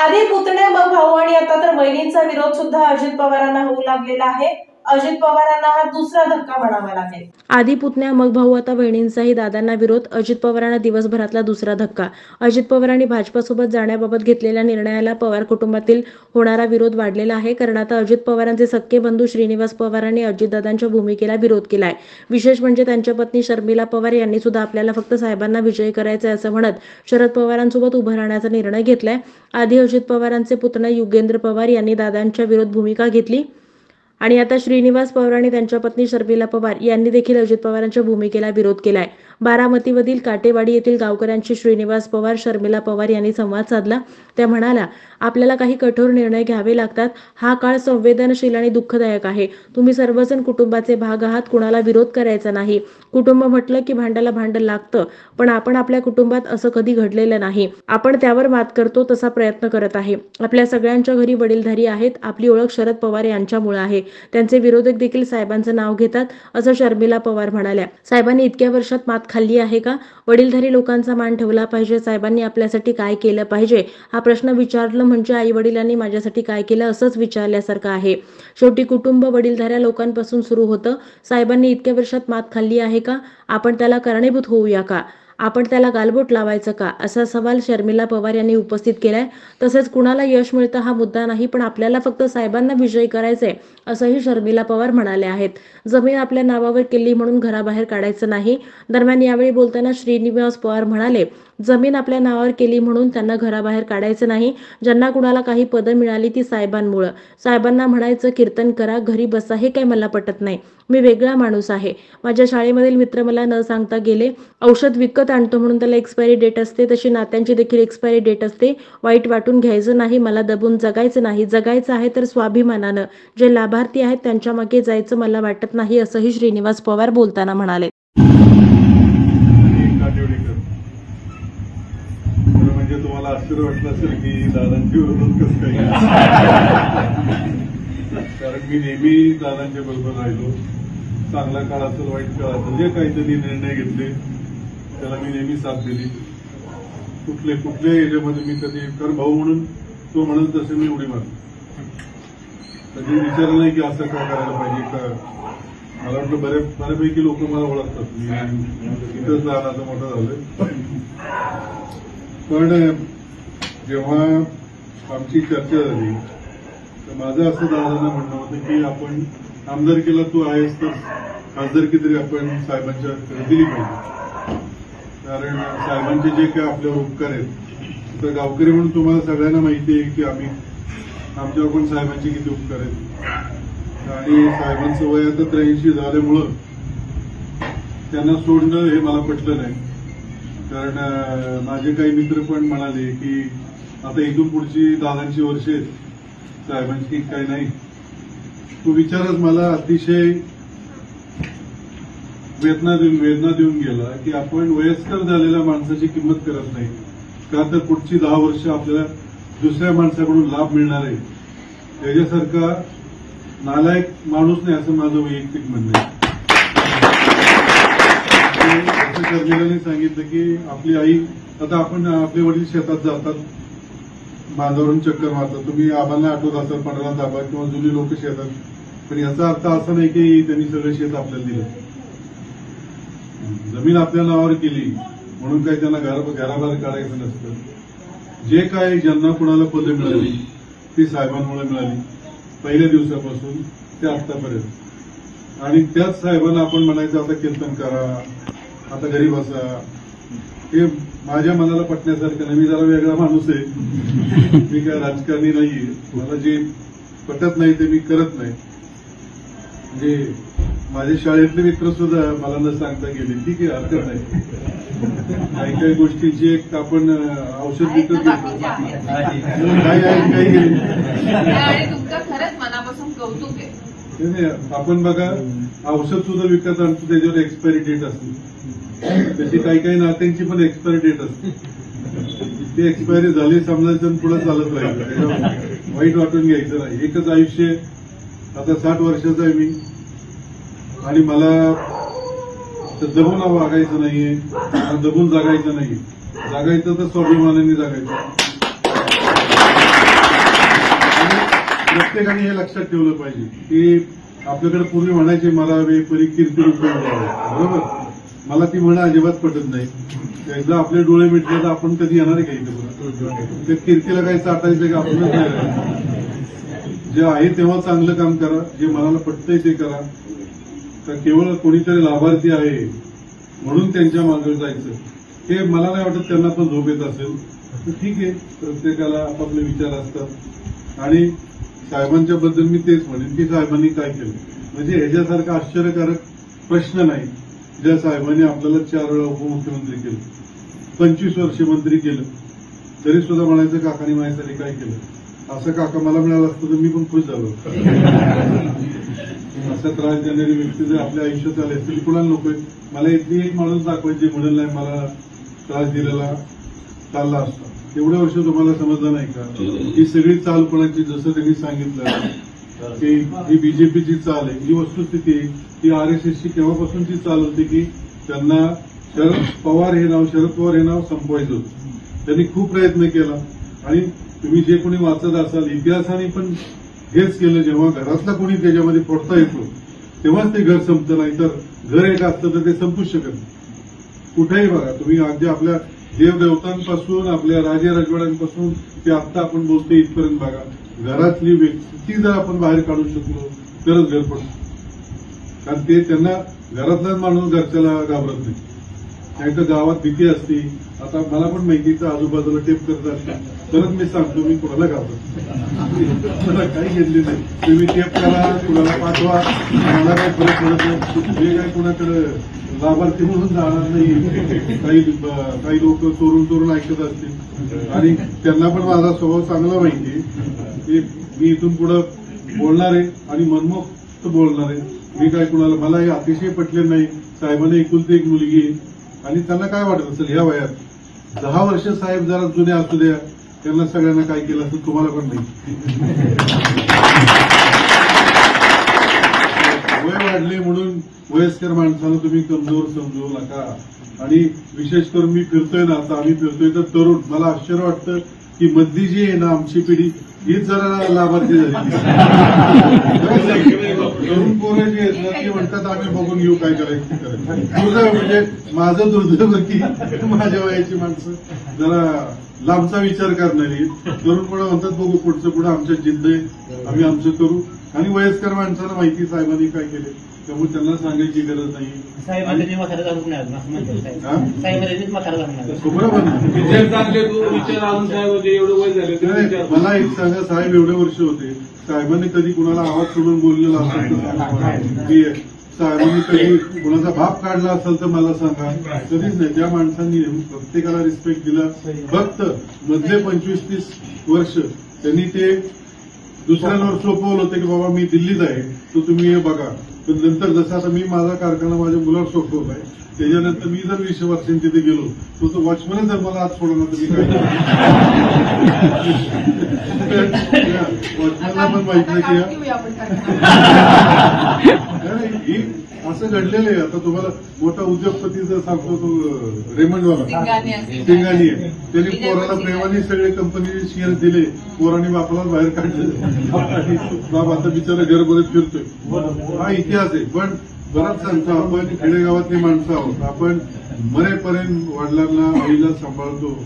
आधी पुतण्या मग भाऊ आणि आता तर वहिनींचा विरोध सुद्धा अजित पवारांना होऊ लागलेला आहे। अजित पवारांना हा दुसरा धक्का म्हणावा लागेल। आधी पुतण्या मग भाऊ आता बहिणींचाही दादांना विरोध। अजित पवारांना दिवसभरातला दुसरा धक्का। अजित पवारांनी भाजपसोबत जाण्याबाबत घेतलेल्या निर्णयाला पवार कुटुंबातील होणारा विरोध वाढलेला आहे। कारण आता अजित पवारांचे सख्खे बंधू श्रीनिवास पवारांनी अजितदादांच्या भूमिकेला विरोध केलाय। विशेष म्हणजे त्यांच्या पत्नी शर्मिला पवार यांनी सुद्धा आपल्याला फक्त साहेबांना विजयी करायचे असं म्हणत शरद पवारांसोबत उभं राहण्याचा निर्णय घेतलाय। आधी अजित पवारांचे पुतणे युगेंद्र पवार यांनी दादांच्या विरोध भूमिका घेतली आणि आता श्रीनिवास पवार आणि त्यांच्या पत्नी शर्मिला पवार यांनी देखील अजित पवारांच्या भूमिकेला विरोध केलाय। बारामतीमधील काटेवाडी येथील गावकऱ्यांशी श्रीनिवास पवार शर्मिला पवार यांनी संवाद साधला। त्या म्हणाल्या, आपल्याला काही कठोर निर्णय घ्यावे लागतात। हा काळ संवेदनशील आणि दुःखदायक आहे। तुम्ही सर्वजण कुटुंबाचे भाग आहात, कुणाला विरोध करायचा नाही। कुटुंब म्हटलं की भांड्याला भांड लागतं, पण आपण आपल्या कुटुंबात असं कधी घडलेलं नाही। आपण त्यावर मात करतो तसा प्रयत्न करत आहे। आपल्या सगळ्यांच्या घरी वडीलधारी आहेत। आपली ओळख शरद पवार यांच्यामुळे आहे। त्यांचे विरोधक देखील साहेबांचं नाव घेतात असं शर्मिला पवार म्हणाल्या। साहेबांनी इतक्या वर्षात मात खाल्ली आहे का? वडीलधारी लोकांचा मान ठेवला पाहिजे। साहेबांनी आपल्यासाठी काय केलं पाहिजे हा प्रश्न विचारलं म्हणजे आई वडिलांनी माझ्यासाठी काय केलं असंच विचारल्यासारखं आहे। शेवटी कुटुंब वडीलधाऱ्या लोकांपासून सुरू होतं। साहेबांनी इतक्या वर्षात मात खाल्ली आहे का? आपण त्याला कारणीभूत होऊया का? आपण त्याला गालबोट लावायचं का? असा सवाल शर्मिला पवार यांनी उपस्थित केलाय। तसेच कुणाला यश मिळतं हा मुद्दा नाही, पण आपल्याला फक्त साहेबांना विजयी करायचंय असंही शर्मिला पवार म्हणाले आहेत। जमीन आपल्या नावावर केली म्हणून घराबाहेर काढायचं नाही। दरम्यान यावेळी बोलताना श्रीनिवास पवार म्हणाले, जमीन आपल्या नावावर केली म्हणून त्यांना घराबाहेर काढायचं नाही। ज्यांना कुणाला काही पदं मिळाली ती साहेबांमुळे। साहेबांना म्हणायचं कीर्तन करा, घरी बसा, हे काही मला पटत नाही। मी वेगळा माणूस आहे। माझ्या शाळेमधील मित्र मला न सांगता गेले, औषध विकत आणतो म्हणून त्याला एक्सपायरी डेट असते, तशी नात्यांची देखील एक्सपायरी डेट असते। वाईट वाटून घ्यायचं नाही, मला दबून जगायचं नाही। जगायचं आहे तर स्वाभिमानानं। जे लाभार्थी आहेत त्यांच्या मागे जायचं मला वाटत नाही असंही श्रीनिवास पवार बोलताना म्हणाले। म्हणजे तुम्हाला आश्चर्य वाटलं असेल की दादांची विरोधात कसं काही, कारण मी नेहमी दादांच्या बरोबर राहिलो। चांगला काळ असेल, वाईट काळ असेल, जे काही त्यांनी निर्णय घेतले त्याला मी नेहमी साथ दिली। कुठल्या एरियामध्ये मी कधी कर भाऊ म्हणून तो म्हणून तसे मी उडी मारली। कधी विचारलं नाही की असं काय करायला पाहिजे का। मला वाटलं बऱ्यापैकी लोक मला ओळखतात, मी इथंच लहानाचं मोठं झालोय। पण जेव्हा आमची चर्चा झाली तर माझं असं दादांना म्हणणं होतं की आपण आमदारकीला तू आहेस तर खासदारकी तरी आपण साहेबांच्या दिली पाहिजे। कारण साहेबांचे जे काय आपल्यावर उपकार आहेत, तर गावकरी म्हणून तुम्हाला सगळ्यांना माहिती आहे की आमच्यावर पण साहेबांचे किती उपकार आहेत। आणि साहेबांचं वय आता 83 झाल्यामुळं त्यांना सोडणं हे मला पटलं नाही। कारण माझे काही मित्र पण म्हणाले की आता इथून पुढची दादांची वर्ष आहेत, साहेबांची काही नाही। तो विचारच मला अतिशय वेदना देऊन गेला की आपण वयस्कर झालेल्या माणसाची किंमत करत नाही का, तर पुढची 10 वर्ष आपल्याला दुसऱ्या माणसाकडून लाभ मिळणार आहे। त्याच्यासारखा नालायक माणूस नाही असं माझं वैयक्तिक म्हणणं आहे। शर्मिलाने सांगितलं की आपली आई, आता आपण आपले वडील शेतात जातात, बांधावरून चक्कर मारतात। तुम्ही आम्हाला आठवत असाल 15 ताबा किंवा जुनी लोक शेतात, पण याचा अर्थ असा नाही की त्यांनी सगळं शेत आपल्याला दिलं। जमीन आपल्या नावावर केली म्हणून काही त्यांना घराबाहेर काढायचं नसतं। जे काय ज्यांना कुणाला पदं मिळाली ती साहेबांमुळे मिळाली, पहिल्या दिवसापासून ते आतापर्यंत। आणि त्याच साहेबांना आपण म्हणायचं आता कीर्तन करा, आता घरी बसा, हे माझ्या मनाला पटण्यासारखं नाही। मी जरा वेगळा माणूस आहे, मी काय राजकारणी नाहीये। मला जे पटत नाही ते मी करत नाही। म्हणजे माझे शाळेतले मित्र सुद्धा मला न सांगता गेले, ठीक आहे हरकत नाही। काही गोष्टींची एक आपण औषध विकत घेतो, काही खरंच मनापासून कौतुक आहे। आपण बघा औषध सुद्धा विकत आणतो, त्याच्यावर एक्सपायरी डेट असते, त्याची काही नात्यांची पण एक्सपायरी डेट असते। ती एक्सपायरी झाली समजायचं पुढे चालत राहिलं, त्याच्यावर वाईट वाटून घ्यायचं नाही। एकच आयुष्य, आता 60 वर्षाचा आहे मी, आणि मला दबून वागायचं नाहीये, दबून जगायचं नाही। जगायचं तर स्वाभिमानाने जगायचं। प्रत्येकाने हे लक्षात ठेवलं पाहिजे की आपल्याकडे पूर्वी म्हणायचे मरावे परी कीर्ती उपयोग बरोबर. मला ती म्हणा अजिबात पटत नाही. एकदा आपले डोळे मिटले तर आपण कधी येणार आहे का इथे? त्या कीर्तीला काही चाटायचं का? आपणच नाही. जे आहे तेव्हा चांगलं काम करा, जे मनाला पटतंय ते करा. तर केवळ कोणीतरी लाभार्थी आहे म्हणून त्यांच्या मागे जायचं हे मला नाही वाटत त्यांना पण झोप येत असेल. तर ठीक आहे, प्रत्येकाला आपापले विचार असतात. आणि साहेबांच्या बद्दल मी तेच म्हणेन की साहेबांनी काय केलं म्हणजे ह्याच्यासारखा आश्चर्यकारक प्रश्न नाही. ज्या साहेबांनी आपल्याला 4 वेळा उपमुख्यमंत्री केलं, 25 वर्ष मंत्री केलं, तरी सुद्धा म्हणायचं काकांनी माझ्यासाठी काय केलं. असं काका मला मिळालं असतं तर मी पण खुश झालो. असा त्रास देणारी व्यक्ती जर आपल्या आयुष्यात आले तरी कुणाला नकोय. मला इथली एक माणूस दाखवायची म्हणून नाही मला त्रास दिलेला चालला असता. एवढे वर्ष तुम्हाला समजलं नाही का ही सगळी चाल कोणाची? जसं त्यांनी सांगितलं की ही बीजेपीची चाल आहे. ही वस्तुस्थिती आहे ती आरएसएसची तेव्हापासूनची चाल होती की त्यांना शरद पवार हे नाव संपवायचं होतं. त्यांनी खूप प्रयत्न केला आणि तुम्ही जे कोणी वाचत असाल इतिहासाने पण हेच केलं. जेव्हा घरातला कोणी त्याच्यामध्ये फोडता येतो तेव्हाच ते घर संपतं, नाही तर घर एक असतं तर ते संपूच शकत नाही. कुठेही बघा तुम्ही अगदी आपल्या देवदेवतांपासून आपल्या राजे राजवाड्यांपासून ते आत्ता आपण बोलतो इथपर्यंत बघा. घरातली व्यक्ती जर आपण बाहेर काढू शकलो तरच घर पडतो. कारण ते त्यांना घरातलाच माणूस घरच्याला घाबरत नाही. नाही तर गावात भीती असते. आता मला पण माहितीचं आजूबाजूला टेप करत असते तरच मी सांगतो मी कुणाला घाबरतो. मला काही घेतली नाही. तुम्ही टेप करा, कुणाला पाठवा, मला काही फरक पडत नाही. हे काही कुणाकडे लाभार्थी म्हणून जाणार नाही. काही लोक चोरून ऐकत असतील आणि त्यांना पण माझा स्वभाव चांगला माहिती आहे. मी इथून पुढे बोलणार आहे आणि मनमोक्त बोलणार आहे. मी काय कुणाला मला हे अतिशय पटले नाही. साहेबांना एकुलती एक मुलगी आहे आणि त्यांना काय वाटत असेल ह्या वयात 10 वर्ष साहेब जरा जुने असू द्या त्यांना सगळ्यांना काय केलं असेल तुम्हाला पण नाही. वय वाढले म्हणून वयस्कर माणसाला तुम्ही कमजोर समजू नका. आणि विशेष करून मी फिरतोय ना, आता आम्ही फिरतोय तर तरुण, मला आश्चर्य वाटतं की मधली जी आहे ना आमची पिढी हीच जरा लाभार्थी झाली. तरुण पोरं जी आहेत ना ती म्हणतात आम्ही बघून घेऊ काय करायचं. दुर्दैव म्हणजे माझं दुर्दैव की माझ्या वयाची माणसं जरा लांबचा विचार करणारी. तरुण पुढे म्हणतात बघू पुढचं पुढे आमच्या जिद्द आहे आम्ही आमचं करू. आणि वयस्कर माणसांना माहिती साहेबांनी काय केले त्यामुळे त्यांना सांगायची गरज नाही. मला एक सांगा, साहेब एवढे वर्ष होते, साहेबांनी कधी कुणाला आवाज सोडून बोललेला असेल की साहेबांनी कधी कुणाचा भाप काढला असेल तर मला सांगा. कधीच नाही. त्या माणसांनी प्रत्येकाला रिस्पेक्ट दिला. फक्त मधले 25-30 वर्ष त्यांनी ते दुसऱ्यांवर सोपवलं होतं की बाबा मी दिल्लीत आहे तर तुम्ही हे बघा. पण नंतर जसं आता मी माझा कारखाना माझ्या मुलावर सोपवत आहे त्याच्यानंतर मी जर 20 वर्षांनी तिथे गेलो तो वॉचमन जर मला आज सोडला तर मी काय वॉचमनला पण माहित नाही की असं घडलेलं आहे. आता तुम्हाला मोठा उद्योगपती जर सांगतो तो रेमंडवाला सिंगानी आहे, त्यांनी पोराला प्रेमाने सगळे कंपनीचे शेअर दिले, पोराने बापाला बाहेर काढलं आणि बाप आता बिचारा घरभरत फिरतोय. हा इतिहास आहे. पण बराच सांगतो आपण खेडेगावातली माणसं आहोत. आपण मरेपर्यंत वडिलांना आईला सांभाळतो.